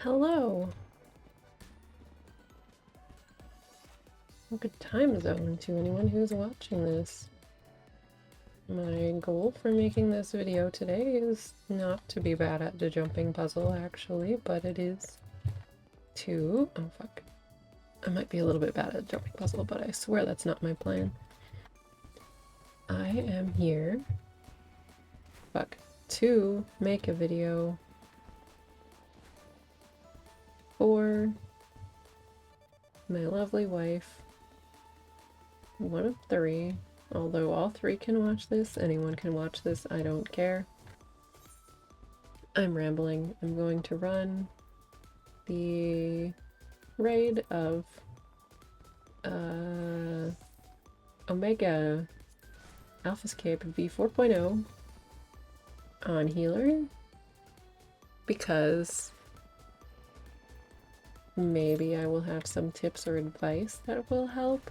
Hello. Good time zone to anyone who's watching this. My goal for making this video today is not to be bad at the jumping puzzle, actually, but it is to... oh fuck. I might be a little bit bad at the jumping puzzle, but I swear that's not my plan. I am here, to make a video for my lovely wife, one of three, although all three can watch this, anyone can watch this, I don't care. I'm rambling. I'm going to run the raid of Omega Alphascape V4.0 on healer because maybe I will have some tips or advice that will help.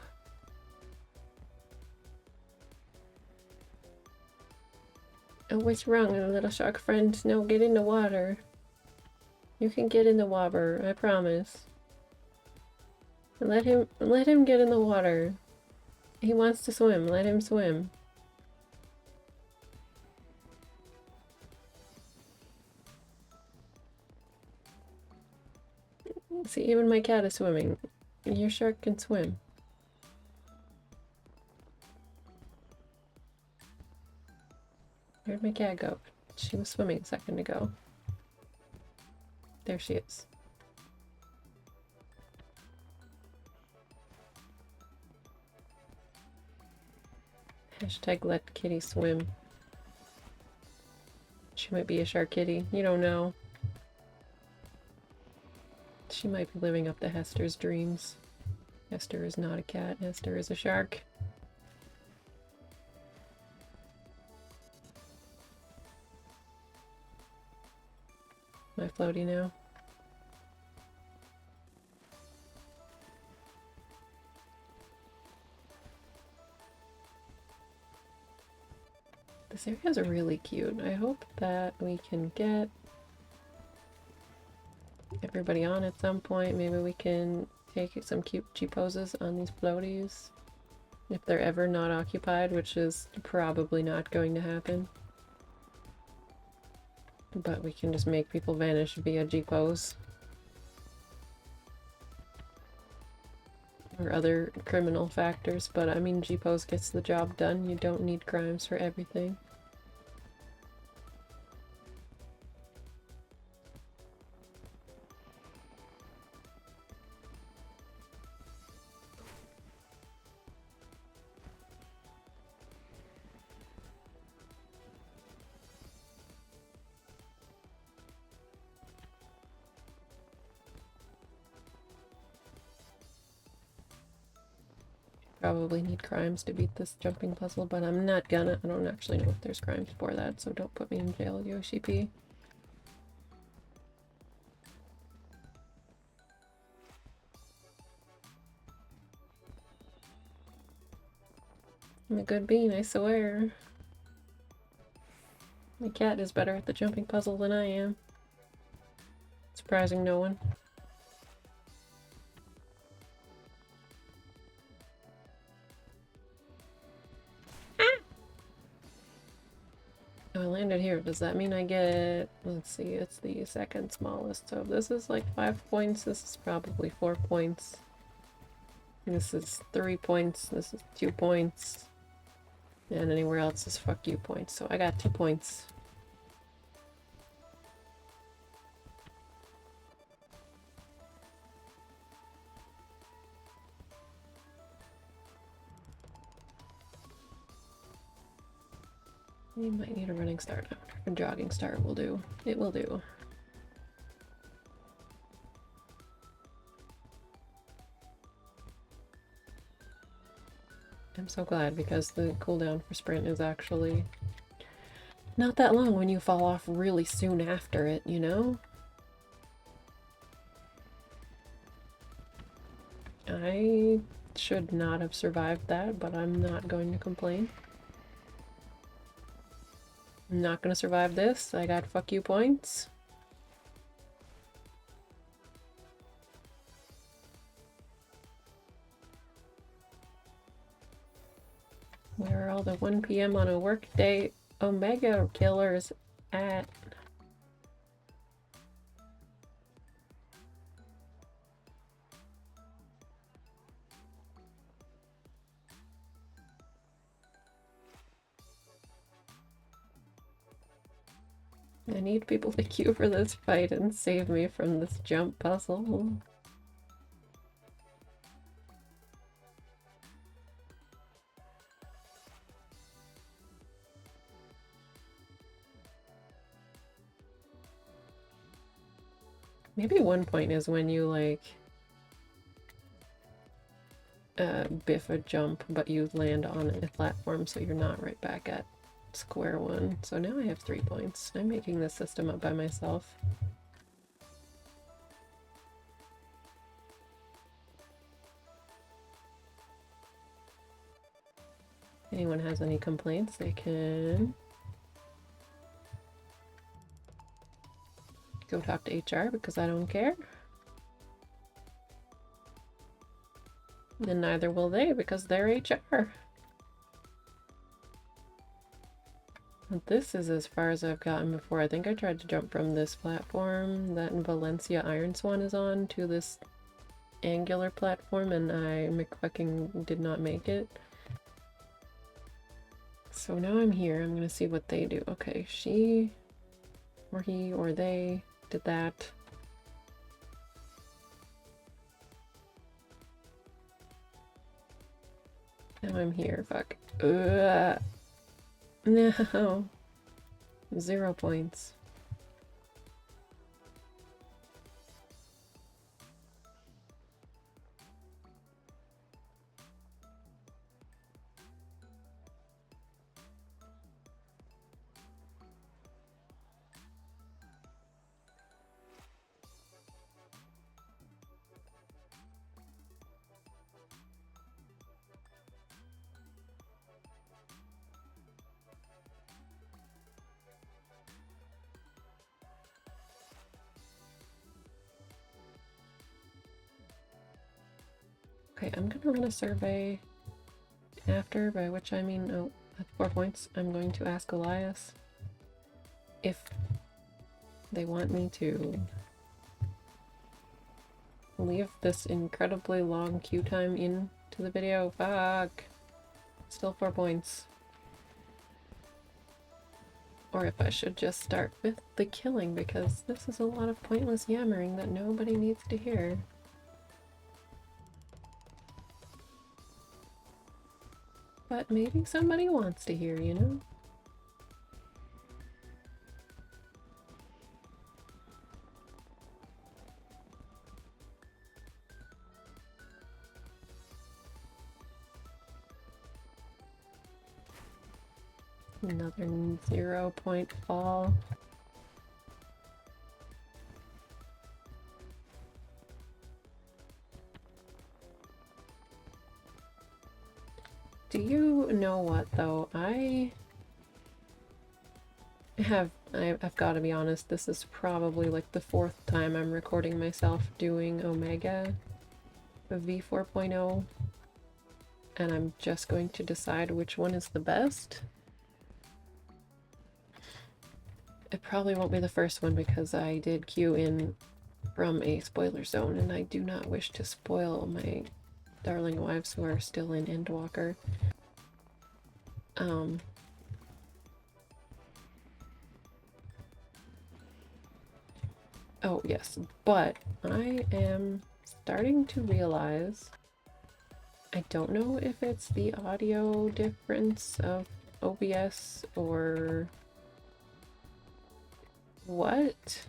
Oh, what's wrong, little shark friend? No, get in the water. You can get in the water, I promise. Let him get in the water. He wants to swim, let him swim. See, even my cat is swimming. Your shark can swim. Where'd my cat go? She was swimming a second ago. There she is. Hashtag let kitty swim. She might be a shark kitty. You don't know. She might be living up to Hester's dreams. Hester is not a cat. Hester is a shark. Am I floaty now? This area is really cute. I hope that we can get everybody on at some point. Maybe we can take some cute G-poses on these floaties. If they're ever not occupied, which is probably not going to happen. But we can just make people vanish via G-pose. Or other criminal factors, but I mean G-pose gets the job done. You don't need crimes for everything. Probably need crimes to beat this jumping puzzle, but I'm not gonna. I don't actually know if there's crimes for that, so don't put me in jail, Yoshi P. I'm a good bean, I swear. My cat is better at the jumping puzzle than I am. Surprising no one. Oh, I landed here. Does that mean I get... let's see, it's the second smallest. So this is like 5 points. This is probably 4 points. This is 3 points. This is 2 points. And anywhere else is fuck you points. So I got 2 points. You might need a running start. A jogging start will do. It will do. I'm so glad because the cooldown for sprint is actually not that long when you fall off really soon after it, you know? I should not have survived that, but I'm not going to complain. I'm not gonna survive this. I got fuck you points. Where are all the 1 p.m. on a workday Omega killers at? I need people to queue for this fight and save me from this jump puzzle. Maybe 1 point is when you like biff a jump, but you land on a platform, so you're not right back at square one. So now I have 3 points. I'm making this system up by myself. If anyone has any complaints, they can go talk to HR because I don't care. And neither will they because they're HR. But this is as far as I've gotten before. I think I tried to jump from this platform that Valencia Iron Swan is on to this angular platform, and I McFucking did not make it. So now I'm here. I'm gonna see what they do. Okay, she or he or they did that. Now I'm here. Fuck. No. 0 points. Okay, I'm gonna run a survey after, by which I mean, oh, at 4 points, I'm going to ask Ulaises if they want me to leave this incredibly long queue time into the video. Fuck. Still 4 points. Or if I should just start with the killing, because this is a lot of pointless yammering that nobody needs to hear. But maybe somebody wants to hear, you know? Another 0 point fall. Do you know what though? I've got to be honest, this is probably like the 4th time I'm recording myself doing Omega V4.0, and I'm just going to decide which one is the best. It probably won't be the first one because I did queue in from a spoiler zone, and I do not wish to spoil my darling wives who are still in Endwalker. Oh yes, but I am starting to realize, I don't know if it's the audio difference of OBS or what,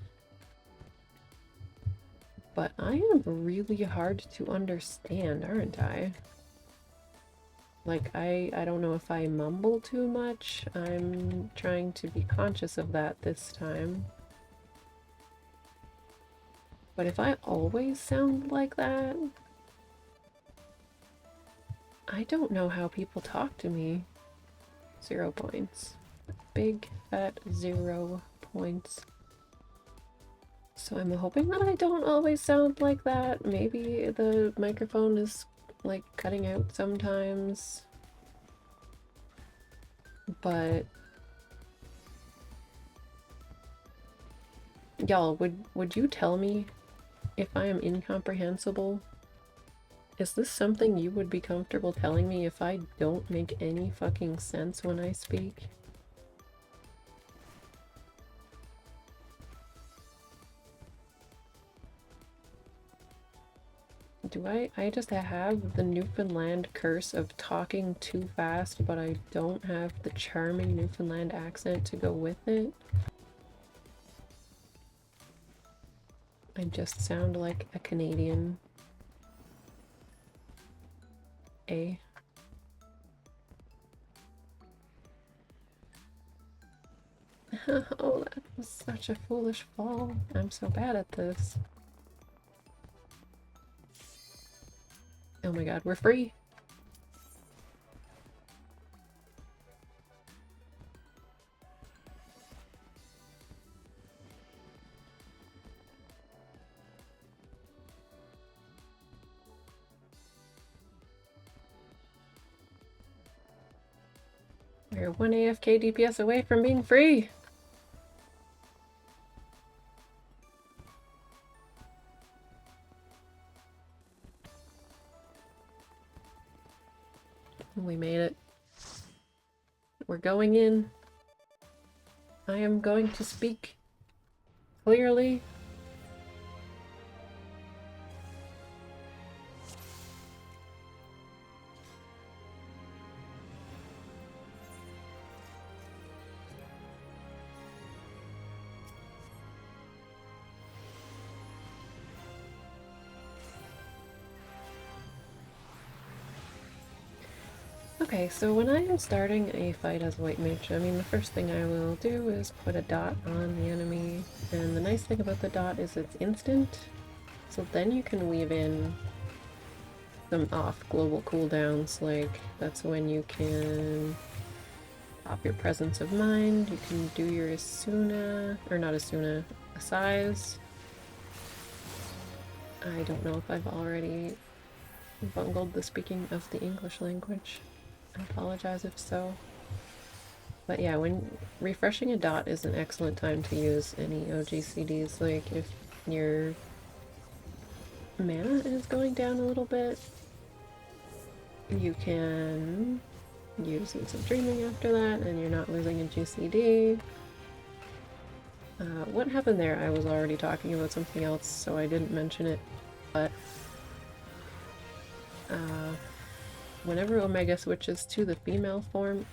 but I am really hard to understand, aren't I? Like, I don't know if I mumble too much. I'm trying to be conscious of that this time. But if I always sound like that, I don't know how people talk to me. 0 points. Big fat 0 points. So I'm hoping that I don't always sound like that. Maybe the microphone is like cutting out sometimes. But y'all, would you tell me if I am incomprehensible? Is this something you would be comfortable telling me if I don't make any fucking sense when I speak? Do I just have the Newfoundland curse of talking too fast, but I don't have the charming Newfoundland accent to go with it? I just sound like a Canadian. Oh, that was such a foolish fall. I'm so bad at this. Oh my god, we're free! We're 1 AFK DPS away from being free! We made it. We're going in. I am going to speak clearly. Okay, so when I am starting a fight as White Mage, I mean, the first thing I will do is put a dot on the enemy, and the nice thing about the dot is it's instant, so then you can weave in some off global cooldowns, like that's when you can pop your Presence of Mind, you can do your Asuna, or not Asuna, Size. I don't know if I've already bungled the speaking of the English language. I apologize if so. But yeah, when refreshing a dot is an excellent time to use any OGCDs. Like if your mana is going down a little bit, you can use Lucid Dreaming after that and you're not losing a GCD. What happened there? I was already talking about something else, so I didn't mention it, but whenever Omega switches to the female form,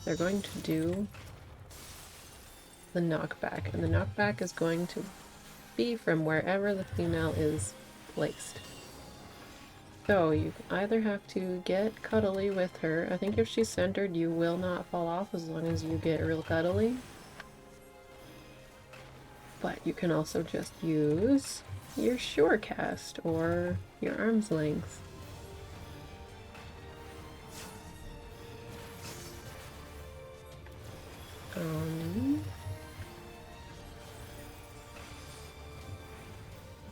they're going to do the knockback, and the knockback is going to be from wherever the female is placed. So you either have to get cuddly with her. I think if she's centered, you will not fall off as long as you get real cuddly. But you can also just use your Sure Cast or your Arm's Length.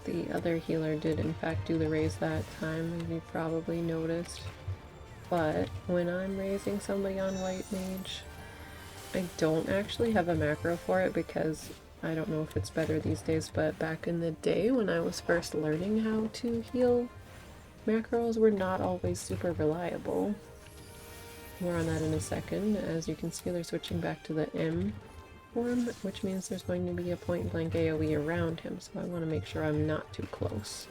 The other healer did in fact do the raise that time, as you probably noticed. But when I'm raising somebody on White Mage, I don't actually have a macro for it because I don't know if it's better these days, but back in the day when I was first learning how to heal, macros were not always super reliable. More on that in a second. As you can see, they're switching back to the M form, which means there's going to be a point-blank AoE around him, so I want to make sure I'm not too close.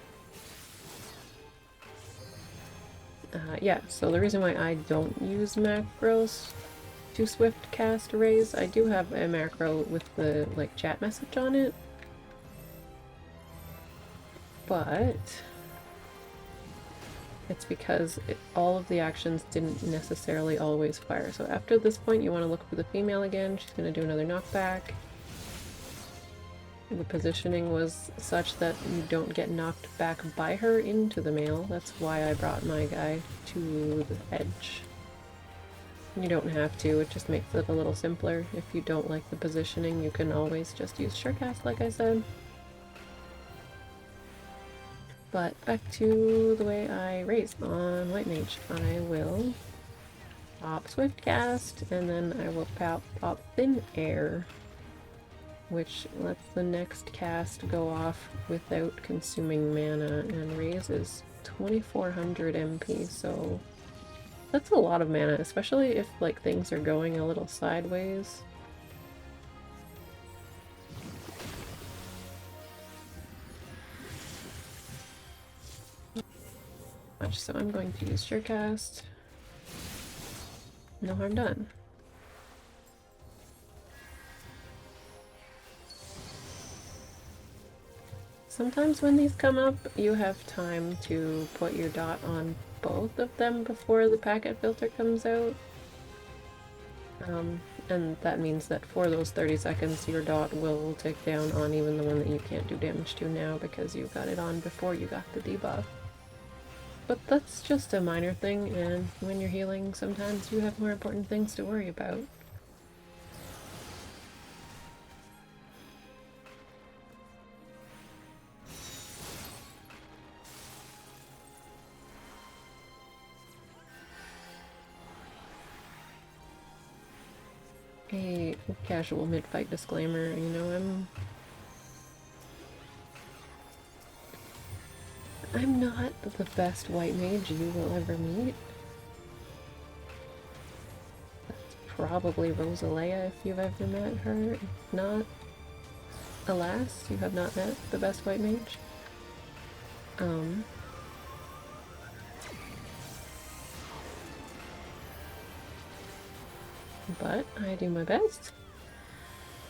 Yeah, so the reason why I don't use macros to swift cast raise, I do have a macro with the like chat message on it, but it's because all of the actions didn't necessarily always fire. So after this point, you want to look for the female again. She's going to do another knockback. The positioning was such that you don't get knocked back by her into the male. That's why I brought my guy to the edge. You don't have to, it just makes it a little simpler. If you don't like the positioning, you can always just use Surecast, like I said. But back to the way I raise on White Mage. I will pop Swift Cast, and then I will pop Thin Air, which lets the next cast go off without consuming mana and raises 2400 MP, so that's a lot of mana, especially if like things are going a little sideways. So I'm going to use Surecast. No harm done. Sometimes when these come up, you have time to put your dot on both of them before the packet filter comes out. And that means that for those 30 seconds, your dot will tick down on even the one that you can't do damage to now because you got it on before you got the debuff. But that's just a minor thing, and when you're healing, sometimes you have more important things to worry about. A casual mid-fight disclaimer, you know, I'm not the best white mage you will ever meet. That's probably Rosalea if you've ever met her. If not, alas, you have not met the best white mage. But I do my best.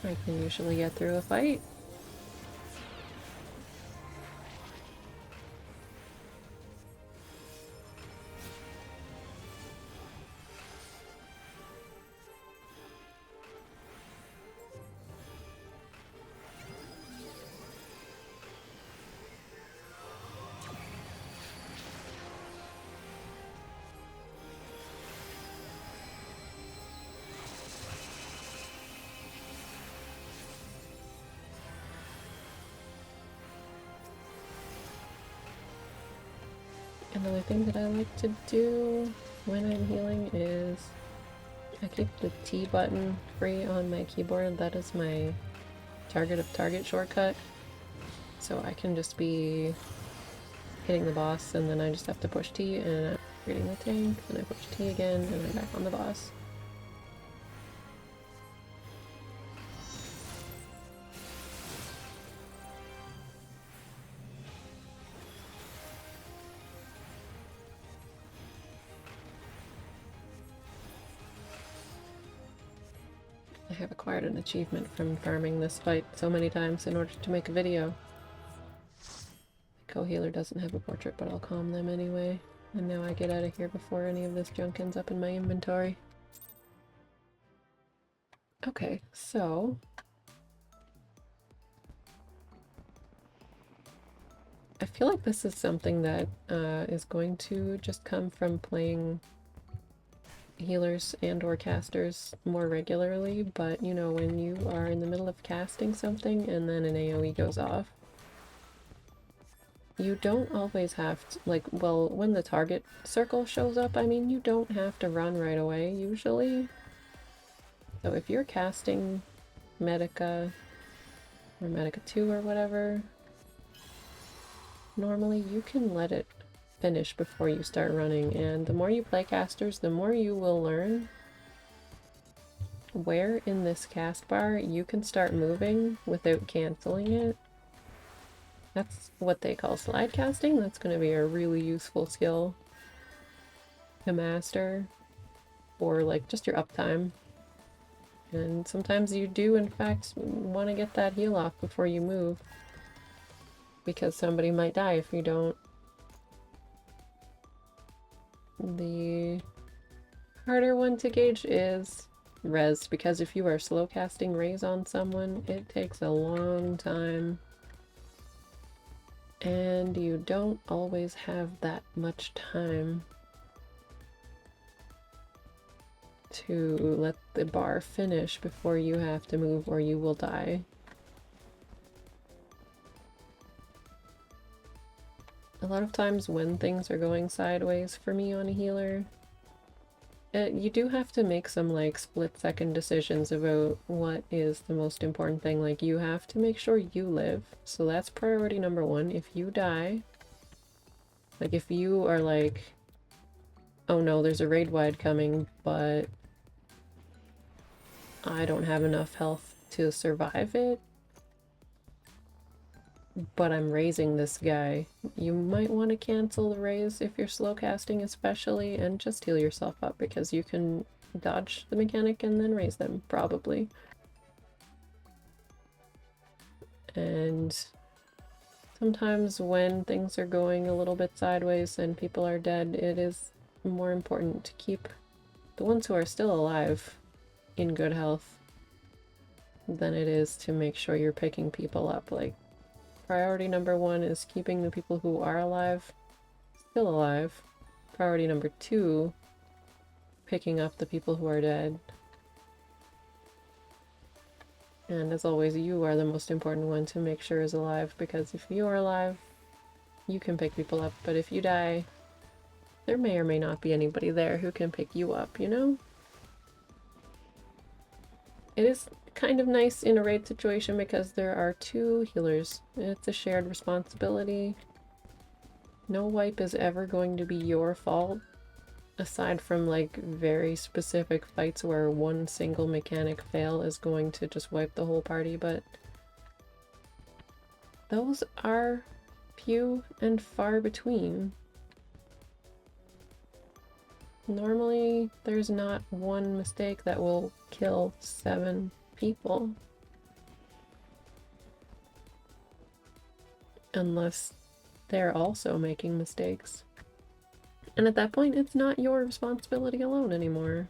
I can usually get through a fight. Another thing that I like to do when I'm healing is I keep the T button free on my keyboard. That is my target of target shortcut. So I can just be hitting the boss and then I just have to push T and I'm creating the tank, and I push T again and I'm back on the boss. I have acquired an achievement from farming this fight so many times in order to make a video. The co-healer doesn't have a portrait, but I'll calm them anyway. And now I get out of here before any of this junk ends up in my inventory. Okay, so I feel like this is something that is going to just come from playing healers and or casters more regularly, but you know, when you are in the middle of casting something and then an AoE goes off, you don't always have to, like, well, when the target circle shows up, I mean, you don't have to run right away, usually. So if you're casting Medica, or Medica 2 or whatever, normally you can let it finish before you start running, and the more you play casters, the more you will learn where in this cast bar you can start moving without canceling it. That's what they call slide casting. That's going to be a really useful skill to master for like just your uptime. And sometimes you do in fact want to get that heal off before you move, because somebody might die if you don't. The harder one to gauge is res, because if you are slow casting raise on someone, it takes a long time. And you don't always have that much time to let the bar finish before you have to move or you will die. A lot of times when things are going sideways for me on a healer, You do have to make some like split-second decisions about what is the most important thing. Like you have to make sure you live, so that's priority number one. If you die, like if you are like, oh no, there's a raid wide coming, but I don't have enough health to survive it, but I'm raising this guy, you might want to cancel the raise if you're slow casting especially, and just heal yourself up because you can dodge the mechanic and then raise them, probably. And sometimes when things are going a little bit sideways and people are dead, it is more important to keep the ones who are still alive in good health than it is to make sure you're picking people up. Like, priority number one is keeping the people who are alive still alive. Priority number two, picking up the people who are dead. And as always, you are the most important one to make sure is alive, because if you are alive, you can pick people up, but if you die, there may or may not be anybody there who can pick you up, you know? It is kind of nice in a raid situation because there are two healers. It's a shared responsibility. No wipe is ever going to be your fault, aside from like very specific fights where one single mechanic fail is going to just wipe the whole party, but those are few and far between. Normally, there's not one mistake that will kill 7 people. Unless they're also making mistakes. And at that point, it's not your responsibility alone anymore.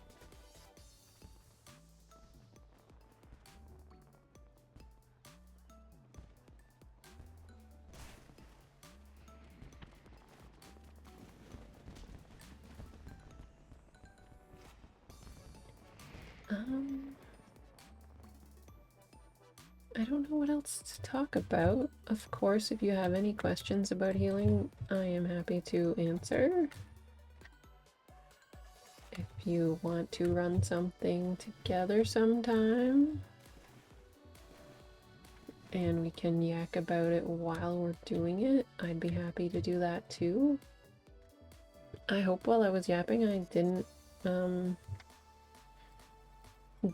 I don't know what else to talk about. Of course, if you have any questions about healing, I am happy to answer. If you want to run something together sometime, and we can yak about it while we're doing it, I'd be happy to do that too. I hope while I was yapping I didn't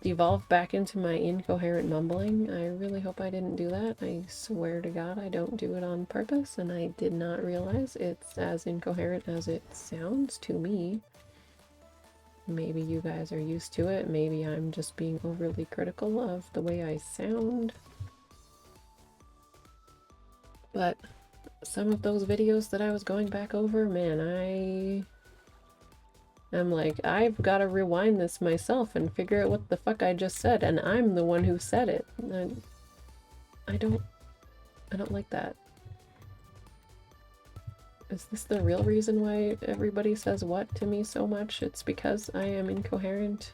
devolve back into my incoherent mumbling. I really hope I didn't do that. I swear to God I don't do it on purpose, and I did not realize it's as incoherent as it sounds to me. Maybe you guys are used to it. Maybe I'm just being overly critical of the way I sound. But some of those videos that I was going back over, man, I'm like, I've got to rewind this myself and figure out what the fuck I just said, and I'm the one who said it. I don't like that. Is this the real reason why everybody says what to me so much? It's because I am incoherent?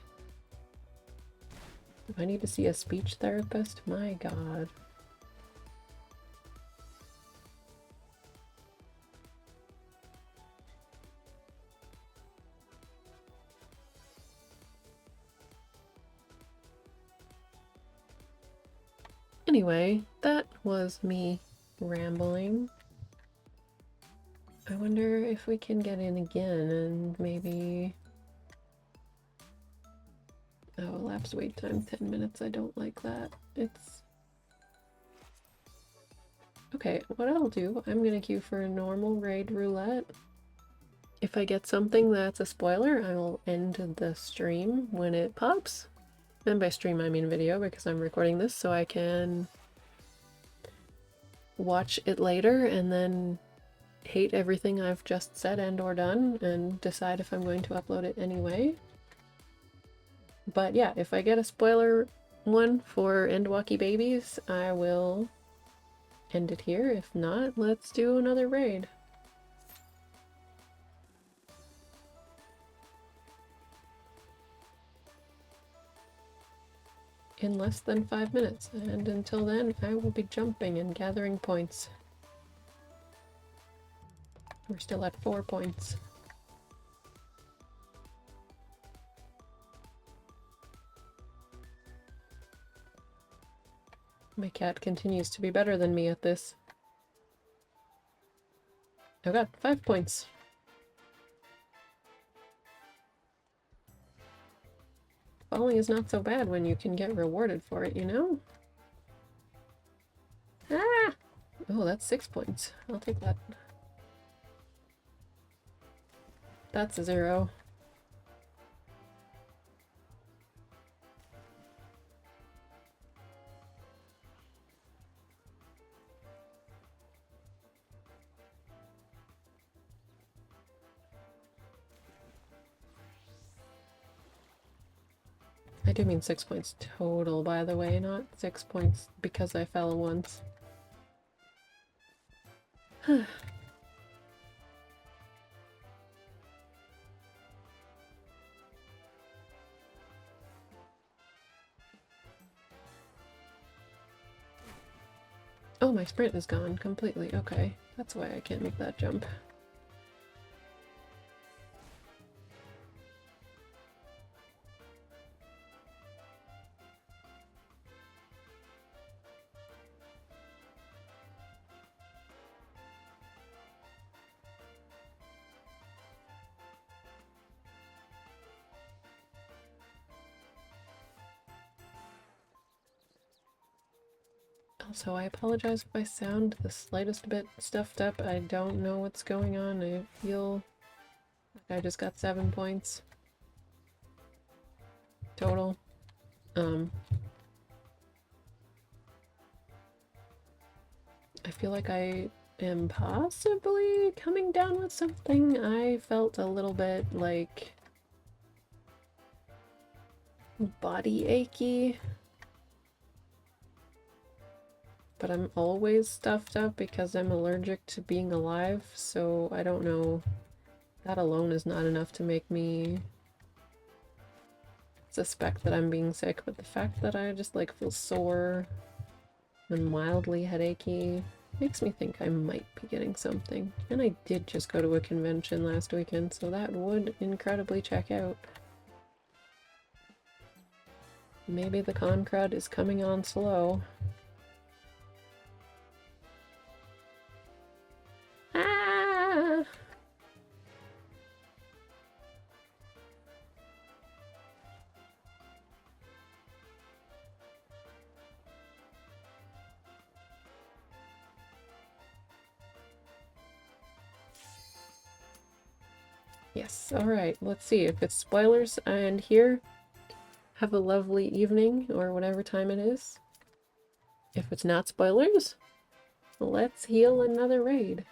If I need to see a speech therapist? My God. Anyway, that was me rambling. I wonder if we can get in again and maybe... Oh, elapsed wait time 10 minutes. I don't like that. It's... Okay, what I'll do, I'm gonna queue for a normal raid roulette. If I get something that's a spoiler, I will end the stream when it pops. And by stream I mean video, because I'm recording this so I can watch it later and then hate everything I've just said and or done and decide if I'm going to upload it anyway. But yeah, if I get a spoiler one for Endwalkie Babies, I will end it here. If not, let's do another raid. In less than 5 minutes, and until then I will be jumping and gathering points. We're still at 4 points. My cat continues to be better than me at this. I got 5 points. Falling is not so bad when you can get rewarded for it, you know? Ah! Oh, that's 6 points. I'll take that. That's a 0. I do mean 6 points total, by the way, not 6 points because I fell once. Oh, my sprint is gone completely. Okay, that's why I can't make that jump. Also, I apologize if I sound the slightest bit stuffed up. I don't know what's going on. I feel like I just got 7 points total. I feel like I am possibly coming down with something. I felt a little bit like body achy. But I'm always stuffed up because I'm allergic to being alive, so I don't know. That alone is not enough to make me suspect that I'm being sick, but the fact that I just like feel sore and mildly headachy makes me think I might be getting something. And I did just go to a convention last weekend, so that would incredibly check out. Maybe the con crud is coming on slow. Ah! Yes, alright, let's see if it's spoilers and here. Have a lovely evening, or whatever time it is. If it's not spoilers, let's heal another raid.